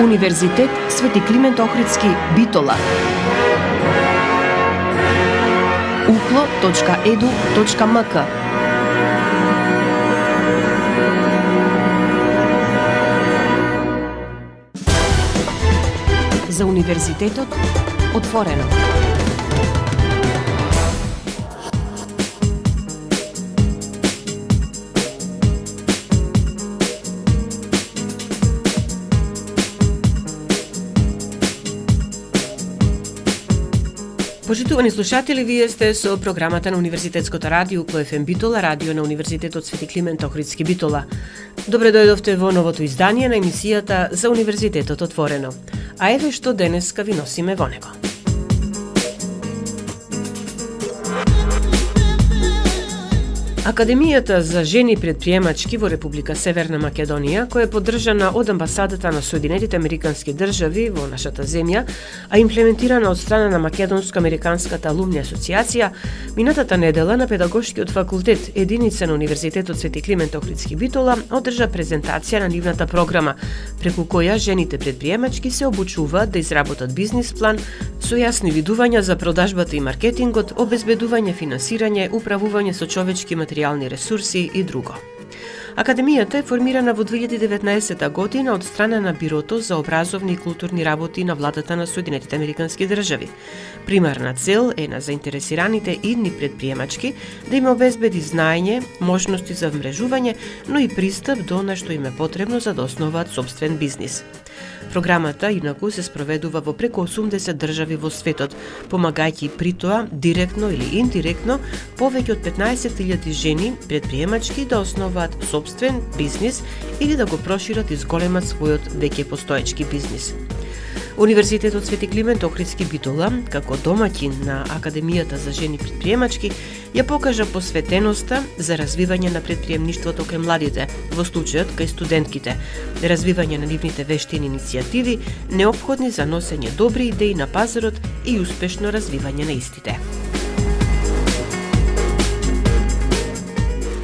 Универзитет Свети Климент Охридски, Битола. uklo.edu.mk. За универзитетот отворено. Почитувани слушатели, вие сте со програмата на Универзитетското радио по ФМ Битола, радио на Универзитетот Свети Климент Охридски, Битола. Добре дојдовте во новото издание на емисијата за Универзитетот отворено. А еве што денеска ви носиме во него. Академијата за жени предприемачки во Република Северна Македонија, која е поддржана од амбасадата на Соединетите Американски држави во нашата земја, а имплементирана од страна на Македонско-Американската алумни асоциација, минатата недела на Педагошкиот факултет единица на Универзитетот Свети Климент Охридски, Битола одржа презентација на нивната програма, преку која жените предприемачки се обучуваат да изработат бизнис план со јасни видувања за продажбата и маркетингот, обезбедување финансирање, управување со човечки материјални ресурси и друго. Академијата е формирана во 2019 година од страна на Бирото за образовни и културни работи на владата на Соединетите Американски држави. Примарна цел е на заинтересираните идни предприемачки да им обезбеди знаење, можности за вмрежување, но и пристап до она што им е потребно за да основаат сопствен бизнис. Програмата инаку се спроведува во преку 80 држави во светот, помагајќи при тоа директно или индиректно повеќе од 15.000 жени предприемачки да основаат сопствен бизнис или да го прошират и зголемат својот веќе постоечки бизнис. Универзитетот Свети Климент Охридски, Битола, како домаќин на Академијата за жени предприемачки, ја покажа посветеноста за развивање на предприемништвото кај младите, во случајот кај студентките, развивање на нивните вештини и иницијативи, неопходни за носење добри идеи на пазарот и успешно развивање на истите.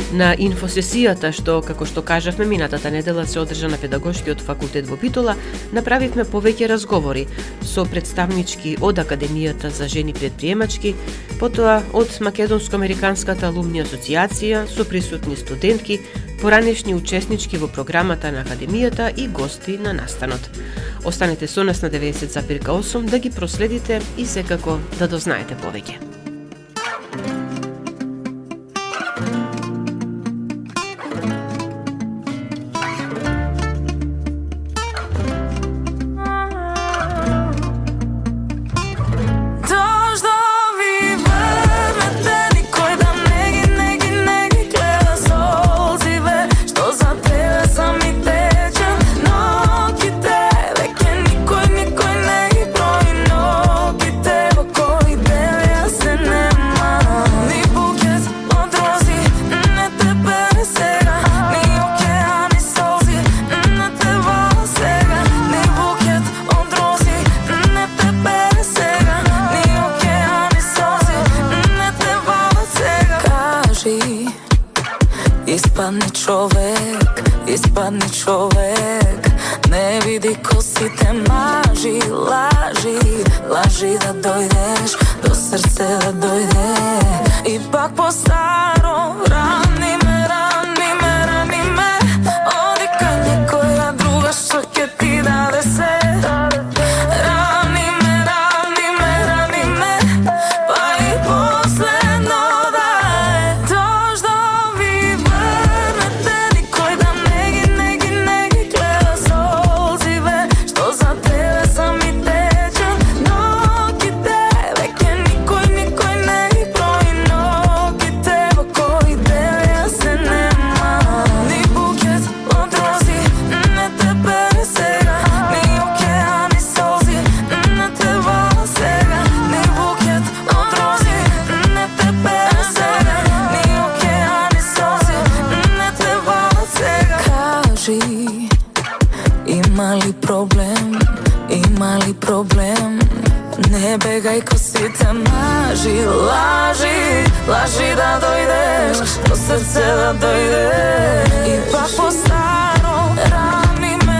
На инфосесијата што, како што кажавме, минатата недела се одржа на Педагошкиот факултет во Битола, направивме повеќе разговори со представнички од Академијата за жени предприемачки, потоа од Македонско-Американската алумни асоциација, со присутни студентки, поранешни учеснички во програмата на Академијата и гости на настанот. Останете со нас на 90,8 да ги проследите и секако да дознаете повеќе. Ispadni čovek, ne vidi ko si te maži, laži da dojdeš, do srce da dojde. Ipak po staro, rani me, odi kad nekoja druga što ke ti dade se. Rani me, pa i posledno da je to što vi vrnete, nikoj da negi gleda solzive, što za tebe sam i tečan, nogi tebe, ke nikoj ne broji nogi tebe, koji tebe ja se nema. Ni buket od rozi, ne tebe sega, ni okean ni solzi, ne teba sega. Ni buket od rozi, ne tebe sega, ni okean ni solzi, ne teba sega. Kaži, ima li problem, ne begaj ko si te maži, laži da dojdeš, do srce da dojdeš. Ipak po staro, rani me,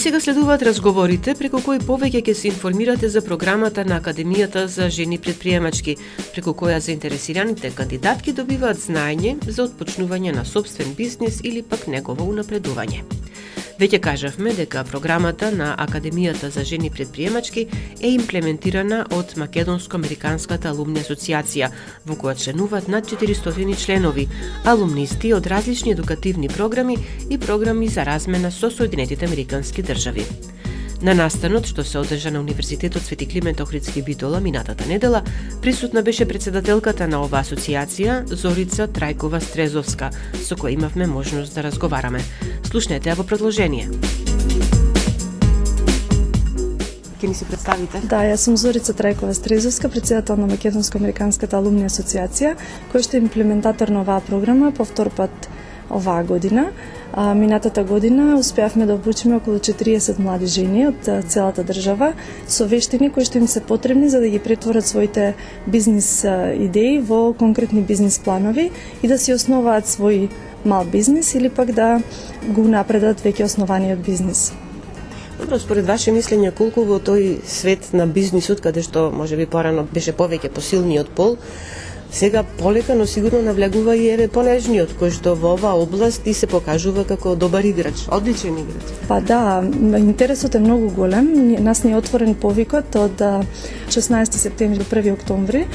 И сега следуваат разговорите преку кои повеќе ќе се информирате за програмата на Академијата за жени предприемачки, преку која заинтересираните кандидатки добиваат знаење за отпочнување на сопствен бизнис или пак негово унапредување. Веќе кажавме дека програмата на Академијата за жени предприемачки е имплементирана од Македонско-американската алумни асоциација, во која членуваат над 400 членови, алумнисти од различни едукативни програми и програми за размена со Соединетите американски држави. На настанот, што се одржа на Универзитетот Свети Климент Охридски Битола минатата недела, присутна беше претседателката на оваа асоциација, Зорица Трајкова Стрезовска, со која имавме можност да разговараме. Слушнете ја во продолжение. Ке ни се представите? Да, јас сум Зорица Трајкова Стрезовска, претседател на Македонско-американската алумни асоциација, која што е имплементатор на оваа програма по втор пат оваа година. Минатата година успеавме да обучиме околу 40 млади жени од целата држава со вештини кои што им се потребни за да ги претворат своите бизнис идеи во конкретни бизнис планови и да си основаат свој мал бизнис или пак да го напредат веќе основаниот бизнис. Добро, според ваше мислење, колку во тој свет на бизнисот, каде што можеби порано беше повеќе посилниот пол, сега полека, но сигурно навлегува и еве понежниот, кој што во оваа област и се покажува како добар играч, одличен играч. Па да, интересот е многу голем. Нас ни е отворен повикот од 16 септември до 1 октомври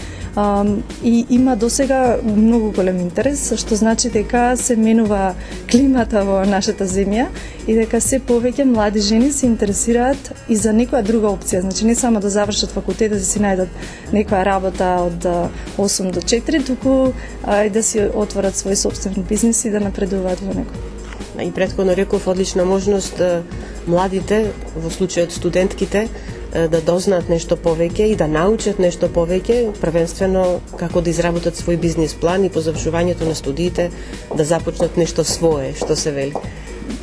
и има досега многу голем интерес, што значи дека се менува климата во нашата земја и дека се повеќе млади жени се интересираат и за некоја друга опција, значи не само да завршат факултет да си најдат некоја работа од 8 до 4, туку и да си отворат свој сопствен бизнис и да напредуваат во него. И претходно реков, одлична можност младите, во случајот студентките, да дознаат нешто повеќе и да научат нешто повеќе, првенствено како да изработат свој бизнис план и по завршувањето на студиите да започнат нешто свое, што се вели.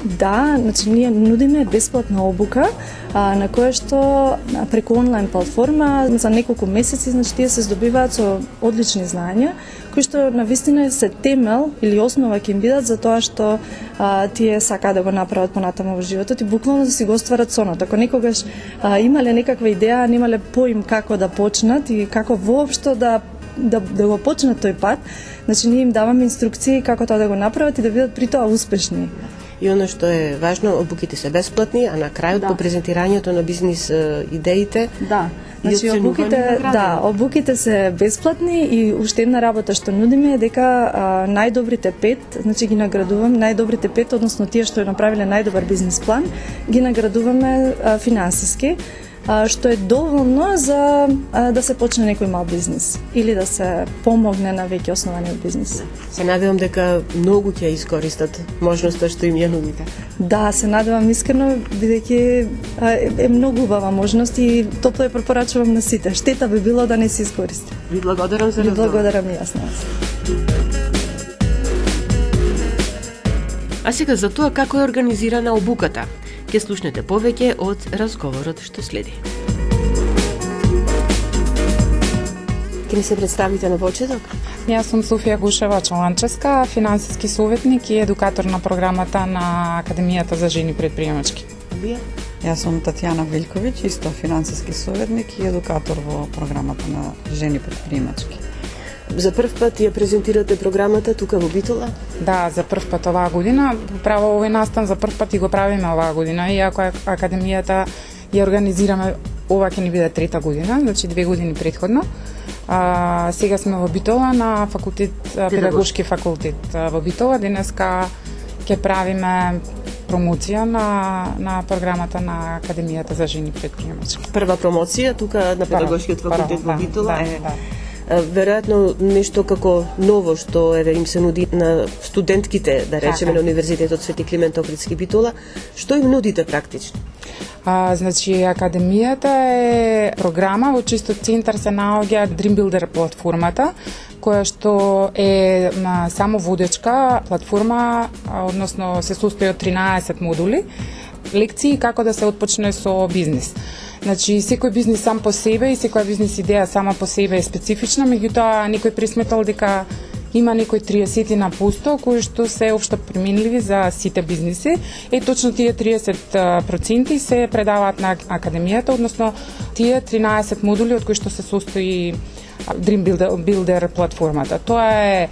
Да, значи ние нудиме бесплатна обука на која што преку онлайн платформа за неколку месеци, значи тие се здобиваат со одлични знаења кои што навистина се темел или основа ќе им бидат за тоа што тие сакаат да го направат понатаму во животот и буквално да си го остварат сонот. Ако некогаш имале некаква идеја, немале поим како да почнат и како воопшто да го почнат тој пат, значи ние им даваме инструкции како тоа да го направат и да бидат при тоа успешни. И оно што е важно, обуките се бесплатни, а на крајот по презентирањето на бизнис идеите, значи обуките се бесплатни и уште една работа што нудиме е дека најдобрите 5, значи ги наградуваме најдобрите 5, односно тие што направиле најдобар бизнис план, ги наградуваме финансиски, што е доволно за да се почне некој мал бизнис или да се помогне на веќе основаниот бизнис. Се надевам дека многу ќе искористат можноста што им ја нудите. Да, се надевам искрено, бидејќи е многу убава можност и топло ја препорачувам на сите. Штета би било да не се искористи. Ви благодарам за разговор. Благодарам и јас. А сега за тоа како е организирана обуката. Ке слушнете повеќе од разговорот што следи. Ке ни се представите на почеток? Јас сум Софија Гушева Чаланческа, финансиски советник и едукатор на програмата на Академијата за жени предприемачки. Вие? Јас сум Татјана Вилковиќ, исто финансиски советник и едукатор во програмата на жени предприемачки. За прв пат ја презентирате програмата тука во Битола? Да, за прв пат оваа година. Право овој настан за прв пат и го правиме оваа година, иако Академијата ја организираме, ова ќе ни биде трета година, значи 2 години претходно. Сега сме во Битола на факултет, педагошки факултет во Битола. Денеска ќе правиме промоција на програмата на Академијата за жени предприемачки. Прва промоција тука на педагошкиот факултет во Битола е веројатно нешто како ново што им се нуди на студентките, да речеме, на Универзитетот Свети Климент Охридски Битола. Што им нудите практично? Значи, Академијата е програма во чистот центар се наоѓа Dream Builder платформата, која што е само водечка платформа, односно се состои од 13 модули, лекции како да се отпочне со бизнис. Значи, секој бизнис сам по себе и секоја бизнис идеја сама по себе е специфична, меѓутоа некој присметал дека има некои 30% кои што се општо применливи за сите бизниси. Точно тие 30% се предаваат на академијата, односно тие 13 модули од кои што се состои Dream Builder платформата. Тоа е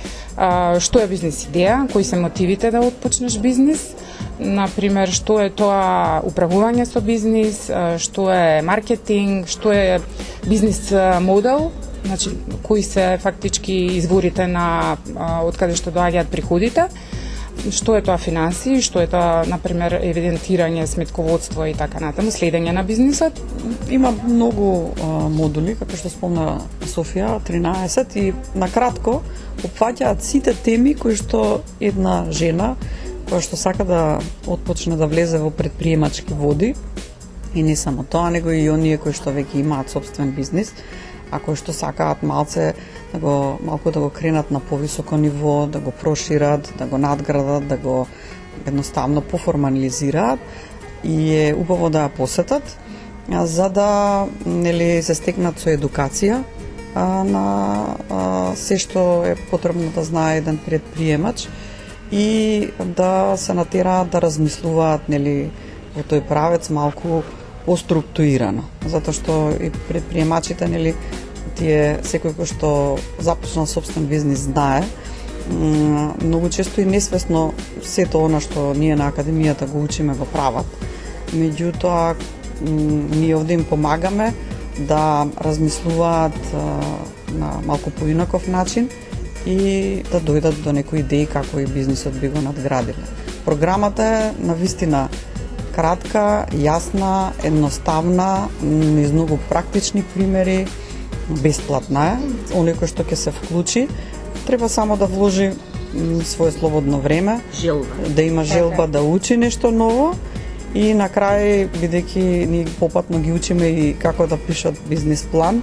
што е бизнис идеја, кои се мотивите да отпочнеш бизнис, например, што е тоа управување со бизнис, што е маркетинг, што е бизнис модел, значи кои се фактички изворите на од каде што доаѓаат приходите, што е тоа финанси, што е тоа, например, евидентирање, сметководство и така натаму, следење на бизнисот. Има многу модули, како што спомна Софија, 13, и накратко опфаќаат сите теми кои што една жена која што сака да отпочне да влезе во предприемачки води, и не само тоа, него и оние кои што веќе имаат собствен бизнис, а кои што сакаат малку да го кренат на повисоко ниво, да го прошират, да го надградат, да го едноставно поформализираат, и е убаво да ја посетат, за да се стекнат со едукација на се што е потребно да знае еден предприемач, и да се натераат да размислуваат во тој правец малку поструктурирано, затоа што и предприемачите тие секој кој што започнал собствен бизнис знае многу често и несвесно сето она што ние на академијата го учиме го прават. Меѓутоа ние овде им помагаме да размислуваат на малку поинаков начин и да дојдат до некои идеи како и бизнисот би го надградиле. Програмата е навистина кратка, јасна, едноставна, низ многу практични примери, бесплатна е. Оној кој што ќе се вклучи, треба само да вложи свое слободно време, да има желба да учи нешто ново, и на крај, бидејќи ние попатно ги учиме и како да пишат бизнис план,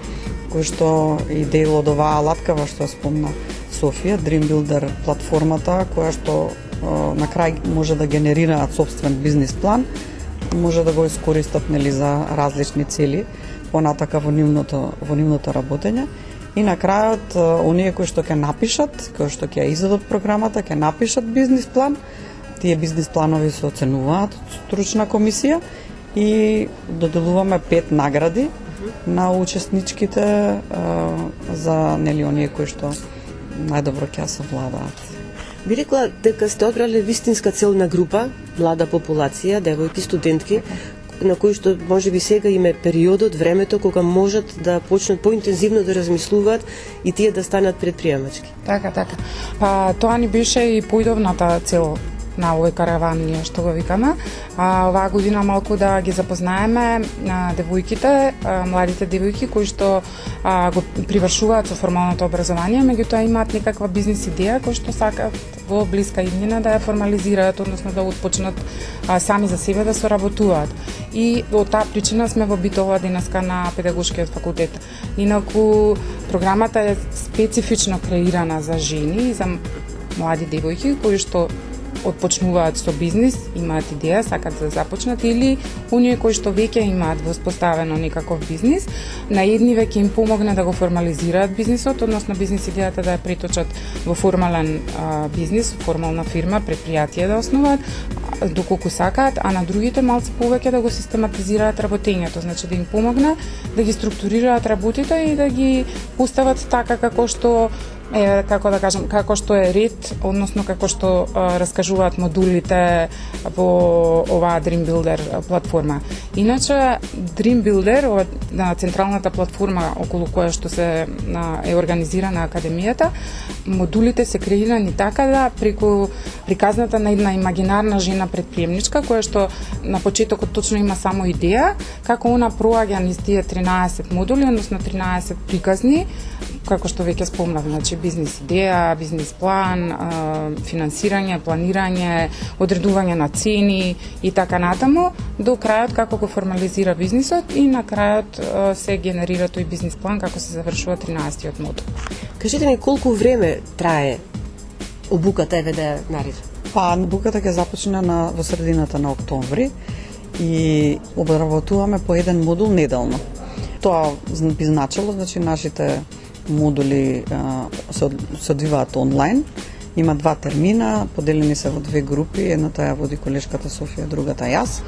кој што и дел од оваа латкава што спомна Софија, Dream Builder платформата, која што на крај може да генерираат собствен бизнис план, може да го искористат за различни цели понатака во нивното работење. И на крајот, оние кои што ќе напишат, кои што ќе изведат програмата, ќе напишат бизнис план. Тие бизнис планови се оценуваат од стручна комисија и доделуваме 5 награди на учесничките за оние кои што најдобро ќе се владаат. Би рекла дека сте одбрале вистинска целна група, млада популација, девојки, студентки, на кои што можеби сега им е периодот, времето кога можат да почнат поинтензивно да размислуваат и тие да станат предприемачки. Така. Па тоа ни беше и поидовната цел на овој караван, ние што го викаме. Оваа година малку да ги запознаеме девојките, младите девојки кои што го привршуваат со формалното образование, меѓутоа имаат некаква бизнис идеја која што сакаат во блиска иднина да ја формализираат, односно да отпочнат сами за себе да соработуваат. И од таа причина сме во Битола денеска на педагошкиот факултет. Инаку програмата е специфично креирана за жени и за млади девојки кои што отпочнуваат со бизнис, имаат идеја, сакат да започнат, или оние кои што веќе имаат воспоставено некаков бизнис, на едни веќе им помогне да го формализираат бизнисот, односно бизнис идејата да ја преточат во формален бизнис, формална фирма, предпријатие да основаат, доколку сакаат, а на другите малце повеќе да го систематизираат работењето, значи да им помогне да ги структурираат работите и да ги постават така како што како што е ред, односно како што раскажуваат модулите во оваа Dream Builder платформа. Иначе Dream Builder, на централната платформа околу која што се е организирана академијата, модулите се креирани така да преку приказната на една имагинарна жена предприемничка која што на почетокот точно има само идеја, како она проаѓа низ тие 13 модули, односно 13 приказни, како што веќе спомнав, значи бизнис идеја, бизнис план, финансирање, планирање, одредување на цени и така натаму, до крајот како го формализира бизнисот и на крајот се генерира тој бизнис план како се завршува 13-тиот модул. Кажете ми колку време трае обуката, еве да ја наричам? Па, обуката ќе започне во средината на октомври и обработуваме по еден модул неделно. Тоа би значило, значи нашите модули се одвиваат онлайн. Има 2 термина, поделени се во 2 групи, едната ја води колешката Софија, другата јас.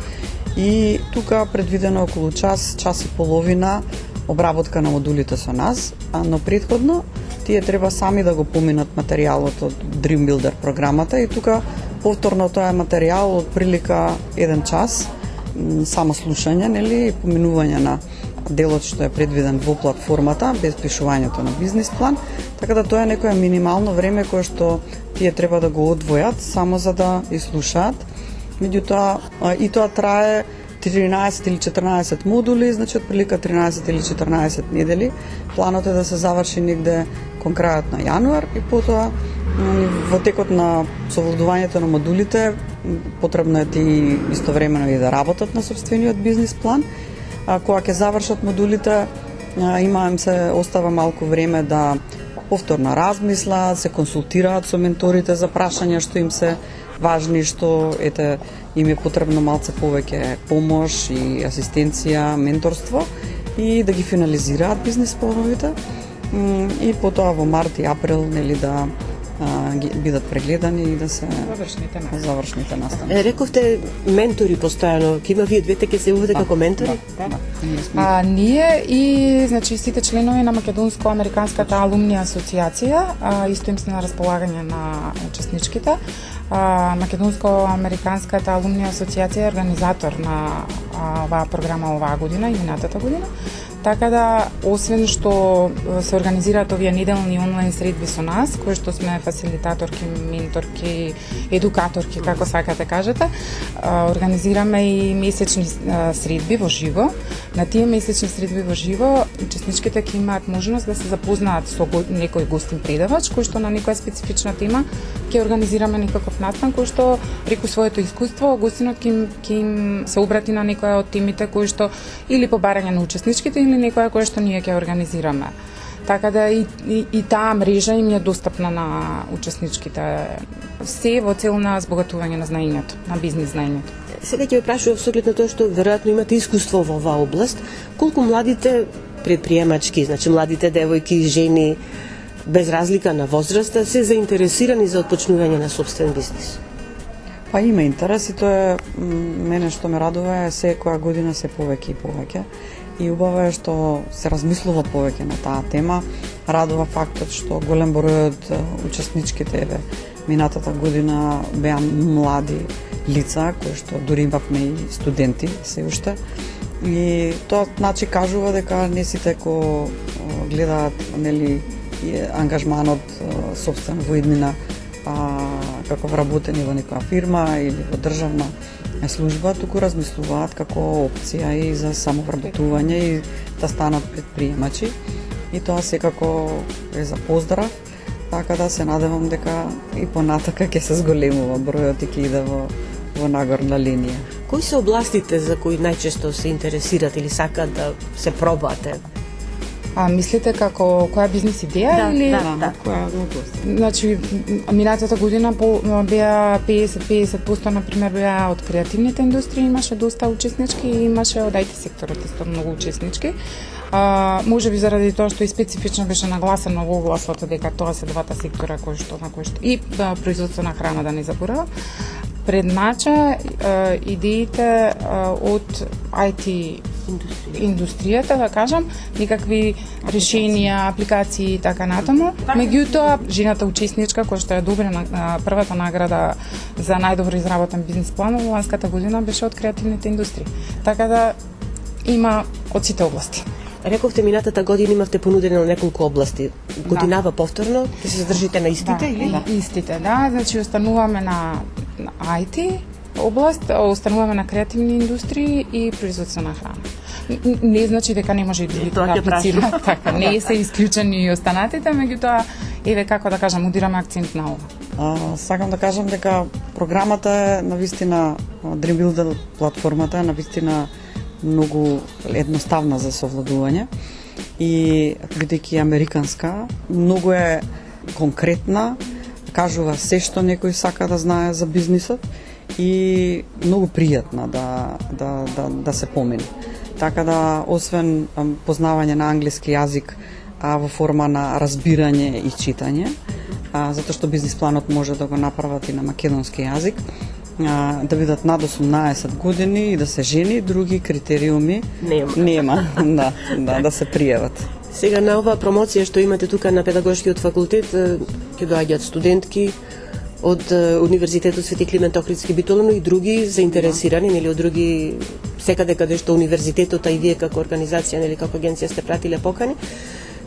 И тука предвидено околу час и половина обработка на модулите со нас, но претходно тие треба сами да го поминат материјалот од Dream Builder програмата и тука повторно тоа е материјал од прилика 1 час, само слушање, нели, и поминување на делот што е предвиден во платформата, без пишувањето на бизнис план, така да тоа е некое минимално време кое што тие треба да го одвојат само за да изслушаат. Меѓутоа, и тоа трае 13 или 14 модули, значи од прилика 13 или 14 недели. Планот е да се заврши негде кон крајот на јануар и потоа во текот на совладувањето на модулите потребно е ти истовремено и да работат на сопствениот бизнис план. Кога ќе завршат модулите, им се остава малку време да повторно размислат, се консултираат со менторите за прашања што им се важни, што им е потребно малце повеќе помош и асистенција, менторство и да ги финализираат бизнис плановите и потоа во март и април, нели, да бидат прегледани и да се завршните настани. Рековте ментори постојано, ќе има вие двете ќе се уведете како ментори? Да. Ние и значи сите членови на Македонско-американската алумни асоциација исто им се на располагање на учесничките. Македонско-американската алумни асоциација е организатор на оваа програма оваа година и минатата година. Така да, освен што се организираат овие неделни онлайн средби со нас, кои што сме фасилитаторки, менторки, едукаторки, како сакате кажете, организираме и месечни средби во живо. На тие месечни средби во живо, учесничките ќе имаат можност да се запознаат со некој гостин предавач, кој што на некоја специфична тема ќе организираме некаков настан, кој што преку своето искуство гостинот ќе им се обрати на некоја од темите кои што или по барање на учесничките или некоја која што ние ќе организираме. Така да и таа мрежа им е достапна на учесничките. Се во цел на збогатување на знаењето, на бизнис знаењето. Сега ќе ве прашувам со оглед на тоа што веројатно имате искуство во оваа област, колку младите предприемачки, значи младите девојки и жени без разлика на возраста се заинтересирани за отпочнување на сопствен бизнис? Па има интерес и тоа е мене што ме радува е секоја година се повеќе и повеќе. И убаво е што се размислува повеќе на таа тема. Радува фактот што голем број од учесничките минатата година беа млади лица, кои што дури имавме и студенти се уште. И тоа значи кажува дека не сите кои гледаат, нели, ангажманот сопствен во иднина како вработени во некоја фирма или во државна служба, туку размислуваат како опција и за самовработување и да станат предприемачи. И тоа секако е за поздрав, така да се надевам дека и понатака ќе се зголемува бројот и ќе иде во нагорна линија. Кои се областите за кои најчесто се интересират или сакат да се пробате? Мислите како која бизнис идеја или која област? Значи минатата година беа 50% на пример беа од креативните индустрии, имаше доста учеснички и имаше од IT секторот исто многу учеснички. Можеби заради тоа што и специфично беше нагласено во огласот дека тоа се двата сектора кои што и производство на храна, да не заборавам. Предначе идеите од IT индустријата, да кажам, никакви решенија, апликации и така натаму. Меѓутоа, жената учесничка која што ја добила првата награда за најдобро изработен бизнис план во ланската година беше од креативните индустрии. Така да има од сите области. Рековте минатата година имавте понудени на неколку области. Годинава повторно ќе се задржите на истите или? Истите, да. Значи остануваме на IT област, остануваме на креативни индустрии и производство на храна. Не значи дека не може и другите да аплицираат, така, не се исклучени и останатите, меѓутоа еве како да кажам, удираме акцент на ова. Сакам да кажам дека програмата е навистина, Dream Builder платформата е навистина многу едноставна за совладување и бидејќи американска, многу е конкретна, кажува се што некој сака да знае за бизнисот и многу пријатна да се помине. Така да, освен познавање на англиски јазик во форма на разбирање и читање, затоа што бизнис планот може да го направат и на македонски јазик, да бидат над 18 години и да се жени, други критериуми нема да се пријават. Сега на оваа промоција што имате тука на педагошкиот факултет ќе доаѓаат студентки од Универзитетот Свети Климент Охридски Битола, но и други заинтересирани, нели, од други секаде каде што универзитетот, а и вие како организација, нели, како агенција сте пратиле покани.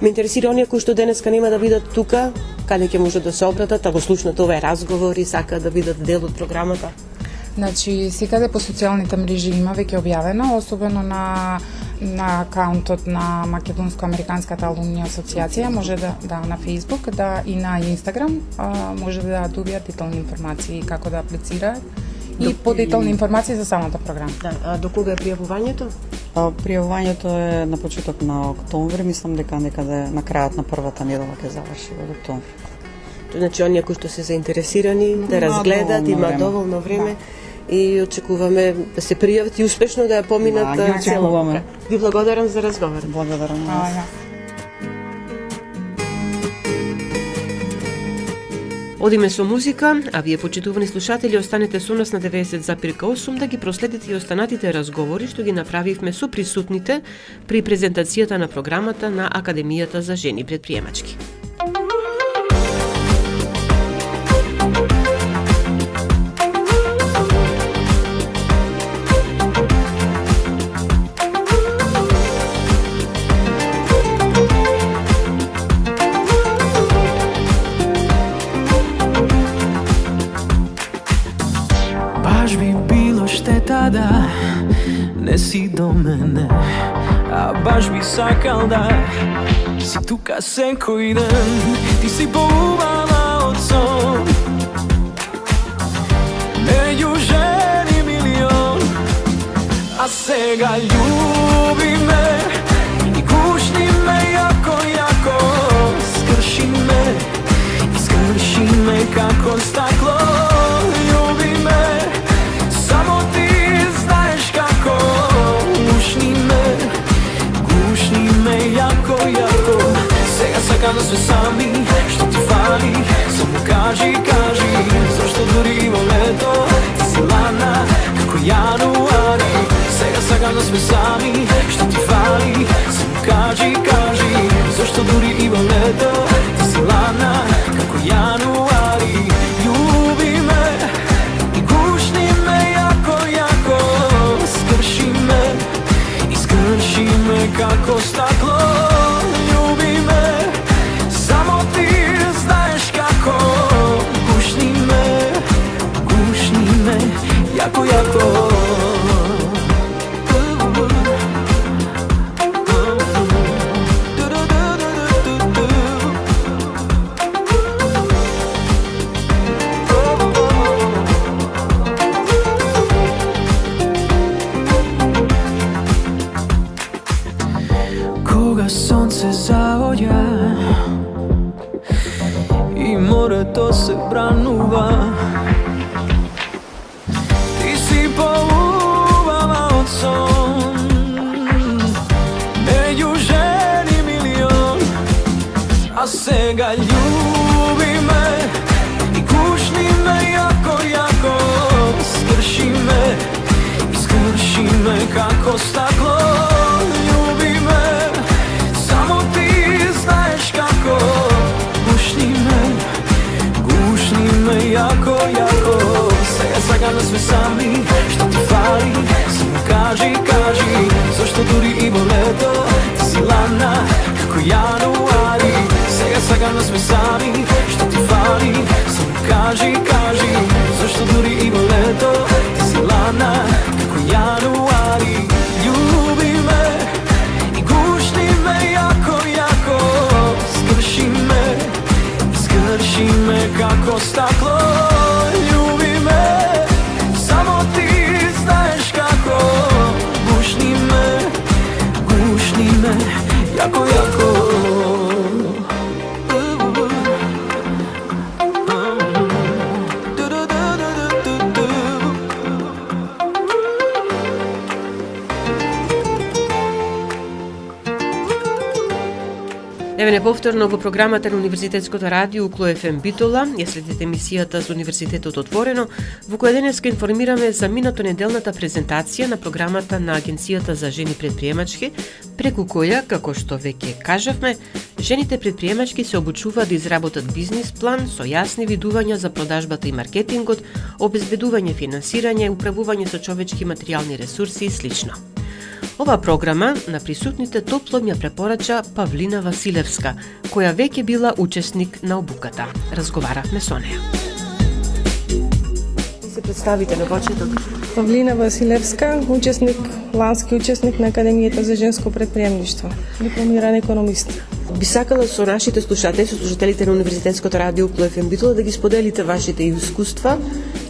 Ме интересира оние кои што денеска нема да бидат тука, каде ќе можат да се обратат, ако слушнат овој разговор и сакаат да бидат дел од програмата. Значи, секаде по социјалните мрежи има веќе објавено, особено на акаунтот на Македонско-американската алумни асоциација, може да на Facebook, да и на Instagram, може да добијат детални информации како да аплицираат и подетални информации за самата програма. Да, а до кога е пријавувањето? Пријавувањето е на почеток на октомври, мислам дека некаде на крајот на првата недела ќе заврши од октомври. Значи, оние кои што се заинтересирани да разгледат, има доволно време. И очекуваме да се пријават и успешно да ја поминат цело. Ви благодарам за разговор. Благодарам. Одиме со музика, а вие, почитувани слушатели, останете со нас на 90,8 да ги проследите и останатите разговори што ги направивме со присутните при презентацијата на програмата на Академијата за жени предприемачки. Да не си до мене, а баш би сакал да си тука секој ден. Ти си поубава од сон, меѓу жени милион, а сега љуби ме и гушни ме јако, јако. Скрши ме како стакло, љуби ме. Јако, сега сакам да сме сами, што ти фали, само кажи, зашто дури во лето ти си ладна како јануари. Сега сакам да сме сами, што ти фали, само кажи, зашто дури и во лето ти си ладна како јануари. Љуби ме и гушни ме јако, скрши ме како стакло. Кога сонце заоѓа и морето се бранува, ти си поубава од сон, меѓу жени милион, а сега љуби ме и гушни ме јако, скрши ме како стакло. Јако, сега сакам да сме сами, што ти фали, само кажи, зашто дури и во лето ти си ладна како јануари. Сега сакам да сме сами, што ти фали, само кажи, зашто дури и во лето ти си ладна како јануари. Љуби ме и гушни ме јако, скрши ме како стакло. Љуби ме, само ти Еве не повторно во програмата на Универзитетското радио Укло ФМ Битола, ја следите емисијата за Универзитетот отворено, во која денеска информираме за минато неделната презентација на програмата на Агенцијата за жени предприемачки, преку која, како што веќе кажавме, жените предприемачки се обучуваат да изработат бизнис план со јасни видувања за продажбата и маркетингот, обезбедување финансирање, управување со човечки материјални ресурси и слично. Оваа програма на присутните топло ја препорача Павлина Василевска, која веќе била учесник на обуката. Разговаравме со неја. Се представите на почеток. Павлина Василевска, лански учесник на Академијата за женско предприемништво, дипломиран економист. Би сакала со нашите слушатели, со слушателите на Универзитетското радио Укло ФМ Битола да ги споделите вашите искуства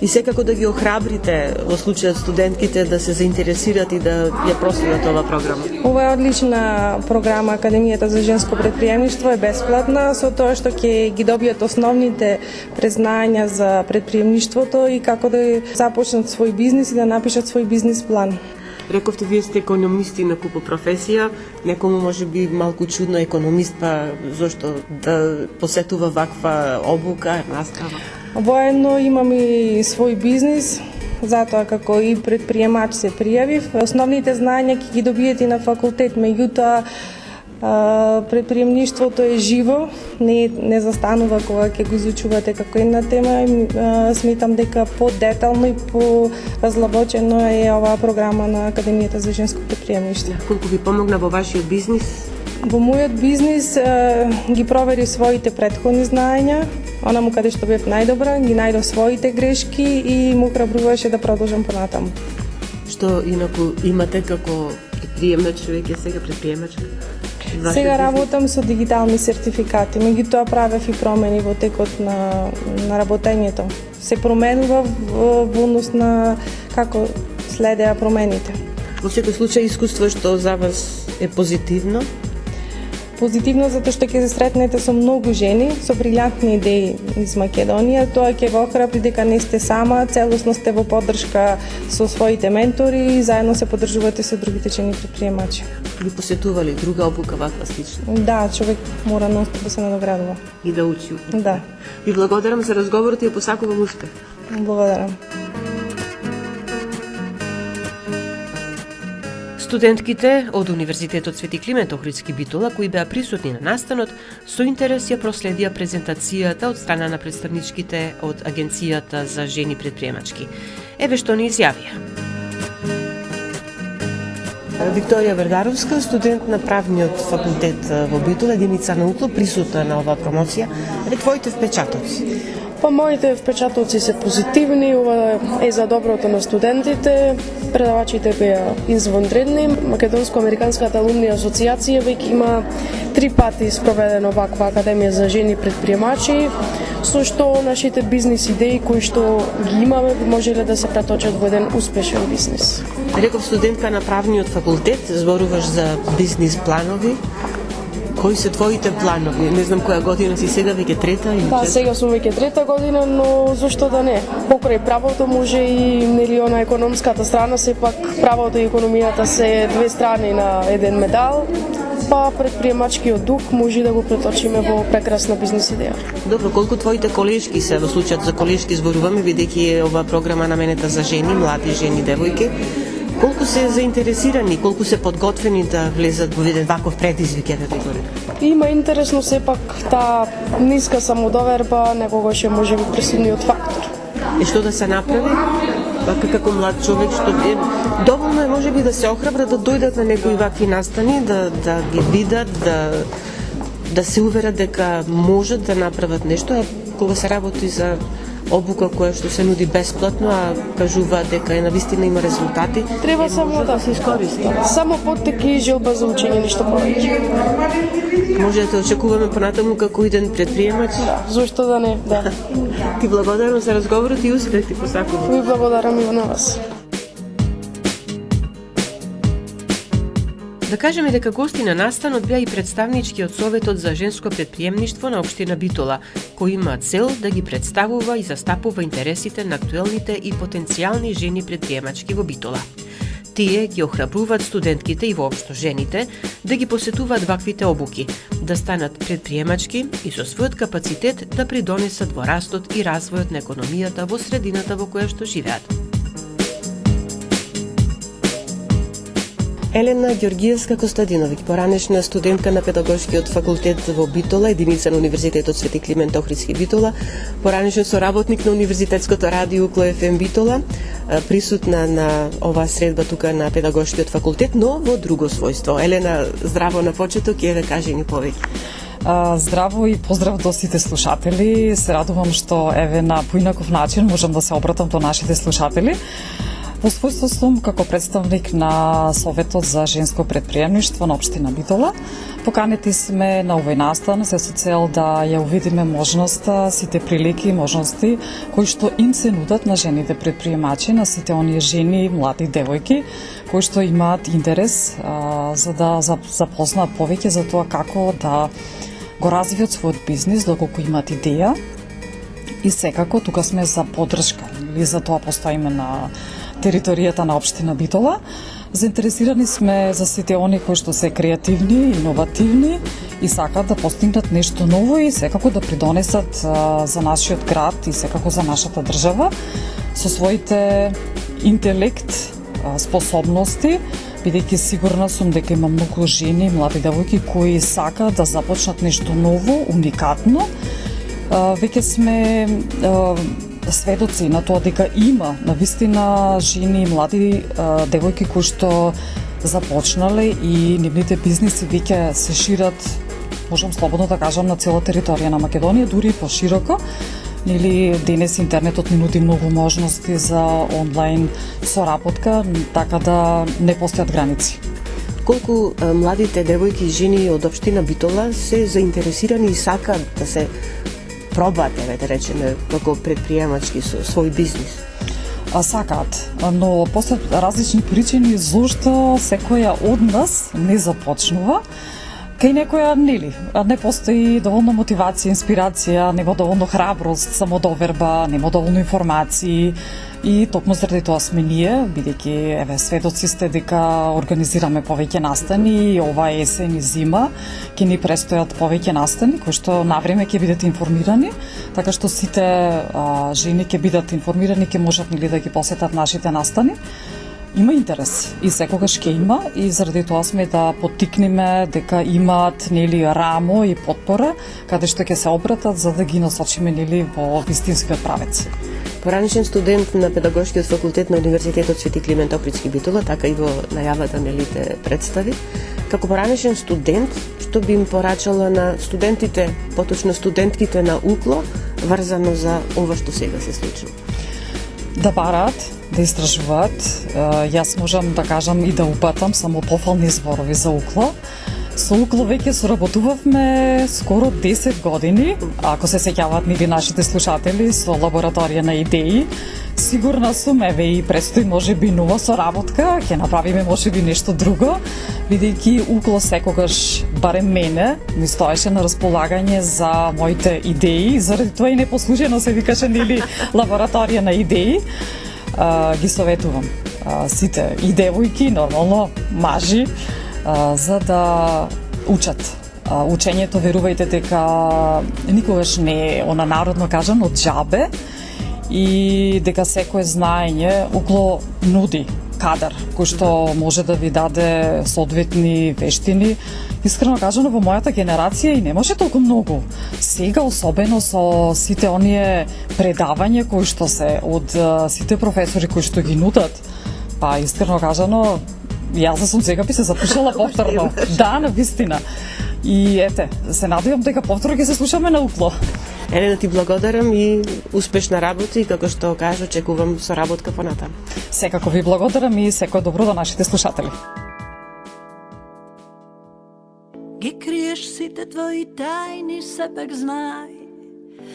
и секако да ги охрабрите во случајот студентките да се заинтересираат и да ја проследат оваа програма. Ова е одлична програма. Академијата за женско предприемништво е бесплатна, со тоа што ќе ги добијат основните презнања за предприемништвото и како да започнат свој бизнис и да напишат свој бизнис план. Рековте, вие сте економисти на купа професија, некому може би малку чудно економист, па зошто да посетува ваква обука, настава? Воедно имам и свој бизнис, затоа како и предприемач се пријавив. Основните знања ќе ги добиете на факултет, меѓутоа предприемништвото е живо, не застанува кога ќе го изучувате како една тема. Сметам дека подетално и поразлабочено е оваа програма на Академијата за женско предприемништво. Колку ви помогна во вашиот бизнис? Во мојот бизнис ги провери своите претходни знаења, онаму каде што бев најдобра, ги најдов своите грешки и му храбруваше да продолжам понатаму. Што инаку имате како предприемач, веќе сега предприемачка? Сега работам со дигитални сертификати, меѓутоа правев и промени во текот на работењето. Се променува во однос на како следеа промените. Во секој случај искуство што за вас е позитивно? Позитивно затоа што ќе се сретнете со многу жени со брилјантни идеи из Македонија. Тоа ќе ве охрабри дека не сте сама, целосно сте во поддршка со своите ментори и заедно се поддржувате со другите жени предприемачи. Ви посетували друга обука ваква слична? Да, човек мора ностоп да се надоградува. И да учи. Да. Ви благодарам за разговорот и ја посакувам успех. Благодарам. Студентките од Универзитетот Свети Климент Охридски Битола, кои беа присутни на настанот, со интерес ја проследија презентацијата од страна на представничките од Агенцијата за жени предприемачки. Еве што ни изјавија. Викторија Вердаровска, студент на правниот факултет во Битола, единица на Укло, присутна на оваа промоција. Еве твоите впечатоци. Па моите впечатоци се позитивни, ова е за доброто на студентите, предавачите беа извонредни. Македонско-американската алумни асоциација веќе има 3 пати спроведено ваква академија за жени предприемачи, со што нашите бизнис идеи кои што ги имаме можеле да се преточат во еден успешен бизнис. Реков студентка на правниот факултет, зборуваш за бизнис планови. Кои се твоите планови? Не знам која година си сега, веќе трета или Да, сега сум веќе трета година, но зошто да не? Покрај правото може и нели на економската страна, сепак правото и економијата се две страни на еден медал, па предприемачкиот дух може да го преточиме во прекрасна бизнис идеја. Добро, колку твоите колешки се, во случајот за колешки зборуваме, бидејќи е оваа програма наменета за жени, млади жени, девојки, колку се заинтересирани, колку се подготвени да влезат во еден ваков предизвик, еве би го рекол? Има интересно сепак таа ниска самодоверба, некогаш е можеби пресудниот фактор. И што да се направи? Вака како млад човек што е доволно е можеби да се охрабрат да дојдат на некои вакви настани, да ги видат, да се уверат дека можат да направат нешто, а кога се работи за обука која што се нуди бесплатно, а кажуваат дека е навистина има резултати. Треба само да се искористи. Само поттеки и желба за учење, ништо повеќе. Може да очекуваме понатаму како иден предприемач. Да, зошто да не, да. Ти благодарам за разговорот и успех ти посакувам. Ви благодарам и на вас. Да кажеме дека гости на настанот беа и представнички од Советот за женско предприемништво на општина Битола, кој има цел да ги представува и застапува интересите на актуелните и потенцијални жени предприемачки во Битола. Тие ги охрабруваат студентките и воопшто жените да ги посетуваат ваквите обуки, да станат предприемачки и со својот капацитет да придонесат во растот и развојот на економијата во средината во која што живеат. Елена Ѓоргиевска Костадиновиќ, поранешна студентка на Педагошкиот факултет во Битола, единица на Универзитетот Свети Климент Охридски Битола, поранешен соработник на Универзитетското радио Укло ФМ Битола, присутна на оваа средба тука на Педагошкиот факултет, но во друго својство. Елена, здраво на почеток и еве кажи ни повеќе. Здраво и поздрав до сите слушатели. Се радувам што еве на поинаков начин можам да се обратам до нашите слушатели. Во својство сум како представник на Советот за женско предприемништво на општина Битола. Поканети сме на овој настан се со цел да ја увидиме можноста, сите прилики и можности кои што им се нудат на жените предприемачи, на сите оние жени, млади девојки кои што имаат интерес за да запознаат повеќе за тоа како да го развијат својот бизнис доколку имаат идеја. И секако тука сме за поддршка и за тоа постоиме на територијата на општина Битола. Заинтересирани сме за сите они кои што се креативни, иновативни и сакаат да постигнат нешто ново и секако да придонесат за нашиот град и секако за нашата држава со своите интелект, способности, бидејќи сигурна сум дека има многу жени, млади девојки кои сакаат да започнат нешто ново, уникатно. Веќе сме сведоци на тоа дека има навистина жени и млади девојки кои што започнале и нивните бизниси веќе се шират, можам слободно да кажам, на цела територија на Македонија, дури и пошироко. Нели денес интернетот ни нуди многу можности за онлайн соработка, така да не постојат граници. Колку младите девојки и жени од општина Битола се заинтересирани и сакаат да се пробаат, да речеме, како предприемачки со свој бизнис? Сакаат, но постојат различни причини зошто секоја од нас не започнува. Кај некоја не постои доволно мотивација, инспирација, нема доволно храброст, самодоверба, нема доволно информации и токму заради тоа сме ние, бидејќи еве сведоци сте дека организираме повеќе настани и ова есен и зима ќе ни престојат повеќе настани кои што навреме ќе бидат информирани, така што сите жени ќе бидат информирани, ќе можат да ги посетат нашите настани. Има интерес и секогаш ќе има и заради тоа сме да поттикнеме дека имаат рамо и потпора каде што ќе се обратат за да ги насочиме во вистинскиот правец. Поранешен студент на Педагошкиот факултет на Универзитетот Свети Климент Охридски Битола, така и во најавата те представи. Како поранешен студент, што би им порачала на студентите, поточно студентките на Укло, врзано за ова што сега се случува? Да бараат, да истражуваат. Јас можам да кажам и да упатам само пофални зборови за Укло. Со Укло веќе соработувавме скоро 10 години, ако се сеќаваат нашите слушатели, со лабораторија на идеи. Сигурна сум, еве и предстои можеби нова соработка, ќе направиме можеби нешто друго, бидејќи Укло секогаш, барем мене, ми стоеше на располагање за моите идеи, заради тоа и непослужено се викаше лабораторија на идеи. Ги советувам сите и девојки, нормално мажи, за да учат. Учењето, верувајте дека никогаш не е она народно кажано џабе и дека секое знаење Укло нуди кадар кој што може да ви даде соодветни вештини. Искрено кажано, во мојата генерација и немаше толку многу. Сега, особено со сите оние предавања кои што се од сите професори кои што ги нудат, па искрено кажано, јас сум сега би се запишала повторно. Да, навистина. И ете, се надевам дека повторно ќе се слушаме на Укло. Елена, ти благодарам и успешна работа и како што кажа, очекувам соработка понатаму. Секако ви благодарам и секој добро до нашите слушатели. Ги криеш сите твои тајни, сепак знај,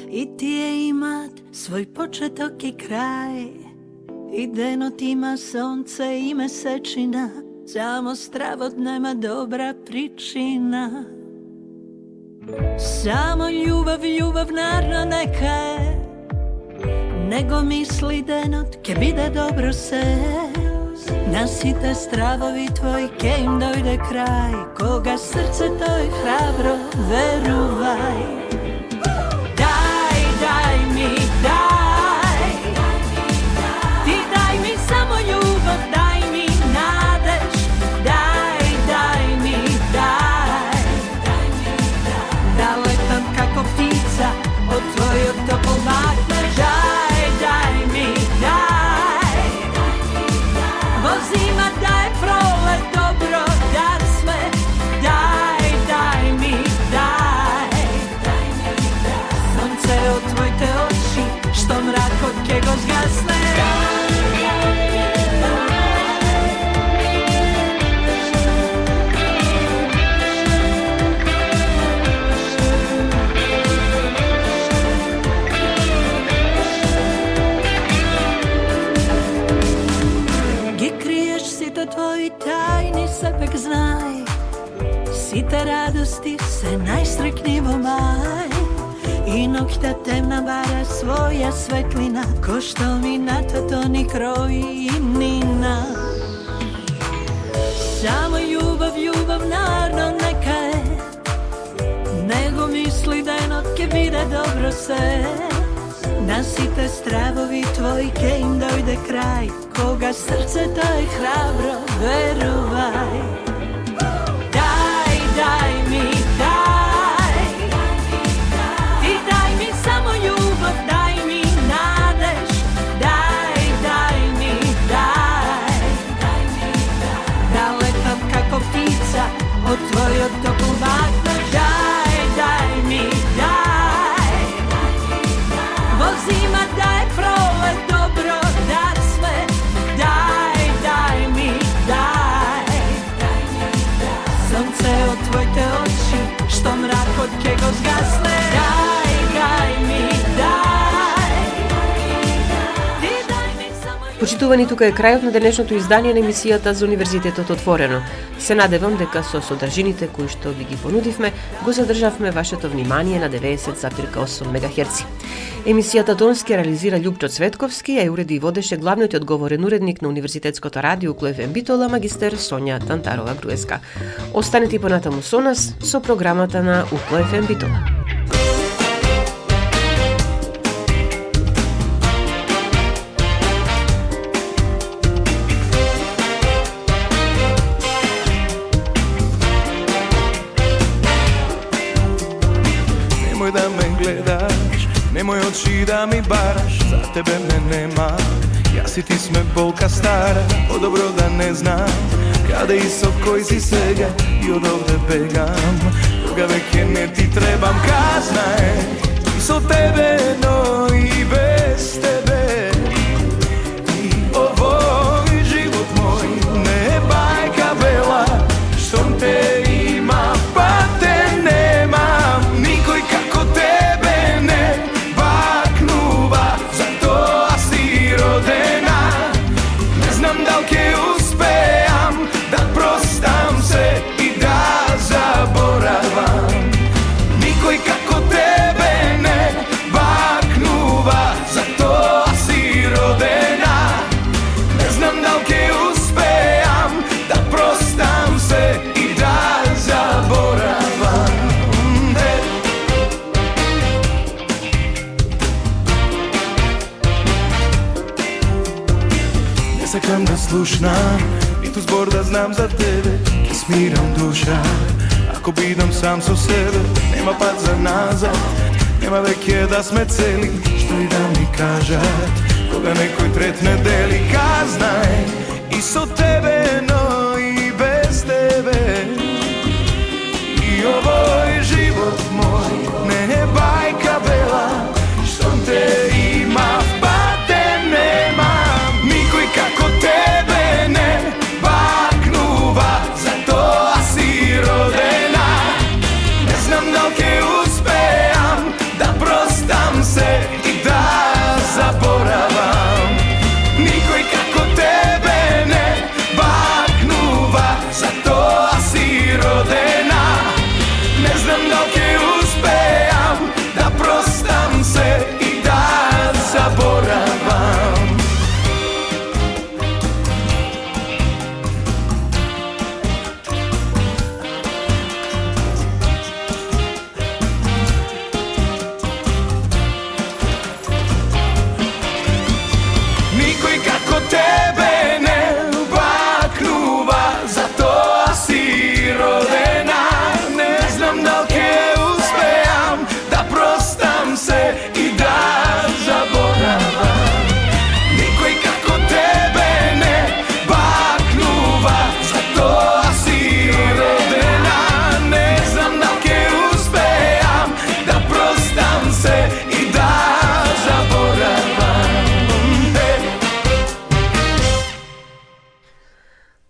и тие имаат свој почеток и крај. И денот има сонце и месечина, само стравот нема добра причина. Само љубав нарно нека е, него мисли денот ќе биде добро се. na site stravovi tvoji ke im dojde kraj, koga srce to je hrabro, veruvaj. Daj mi, daj, ti daj mi samo ljubav, daj mi nadež, daj mi, daj, da letam kako ptica od tvojeg toplog mreža. Daj mi, daj, vozima daj prolet, dobro dar sve, daj mi, daj, sunce otvojte oči, što mrak od kego zgasne. Tvoji tajni sepek znaj, site radosti se najsreknivo maj, i nokta temna bara svoja svetlina, ko što mi na tatoni kroji i nina. Samo ljubav narno neka je, nego misli da je notke vide dobro se. Nasite stravovi tvoji ke im dojde kraj, koga srce to je hrabro, veruvaj. Daj mi, daj, ti daj mi samo ljubav, daj mi nadež, daj mi, daj, da letam kako ptica od tvojeg toplog mreža. Daj mi, daj, vozima daj prolet, dobro dar sve, daj mi, daj, sunce otvojte oči, što mrak od kego zgasne. Daj mi, daj, ti daj mi samo... Почитувани, тука е крајот на денешното издание на емисијата за Универзитетот Отворено. Се надевам дека со содржините кои што ви ги понудивме, го задржавме вашето внимание на 90,8 МГц. Емисијата тонски реализира Љупчо Цветковски, а ја уреди и водеше главниот и одговорен уредник на Универзитетското радио УКЛФМ Битола, магистер Сонја Тантарова-Груевска. Останете понатаму со нас, со програмата на УКЛФМ Битола. Nemoj da me gledaš, nemoj oči da mi baraš, za tebe me nema, ja si ti sme bolka stara, dobro da ne znam, kada i sok koji si sega i od ovde begam, druga veke ne ti trebam, kazna je, i so tebe, no i bez tebe, i ovoj život moj, ne bajka bela, što te ima, pa te nemam, niko i kako tebe ne baknuva, zato si rodena, ne znam da li ke uspejam, da prostam se i da zaboravam, niko i kako tebe ne baknuva, zato si rodena, ne znam da li ke uspejam, da prostam se i da zaboravam. Ne sakam da slušam, niti zbor da znam za tebe, ke smiram duša, ako bidam sam so sebe, nema pad za nazad, nema veke da sme celi, što i da mi kažat, koga nekoj tret ne deli, kazna je, i so tebe, no i bez tebe, i ovoj život moj, ne bajka bela, što te ima, pa te nemam, niko i kako tebe ne baknuva, zato si rodena, ne znam da li ke uspejam, da prostam se i da zaboravam, niko i kako tebe ne baknuva,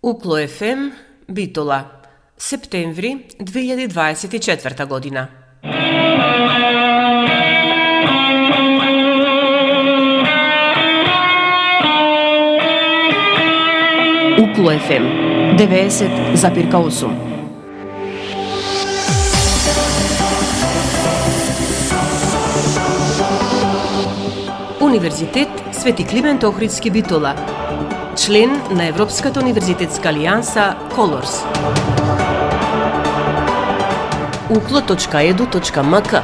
Укло ФМ, Битола, септември 2024 година. Укло ФМ 90,8. Универзитет Свети Климент Охридски Битола, член на Европската универзитетска алијанса Колорс. uklo.edu.mk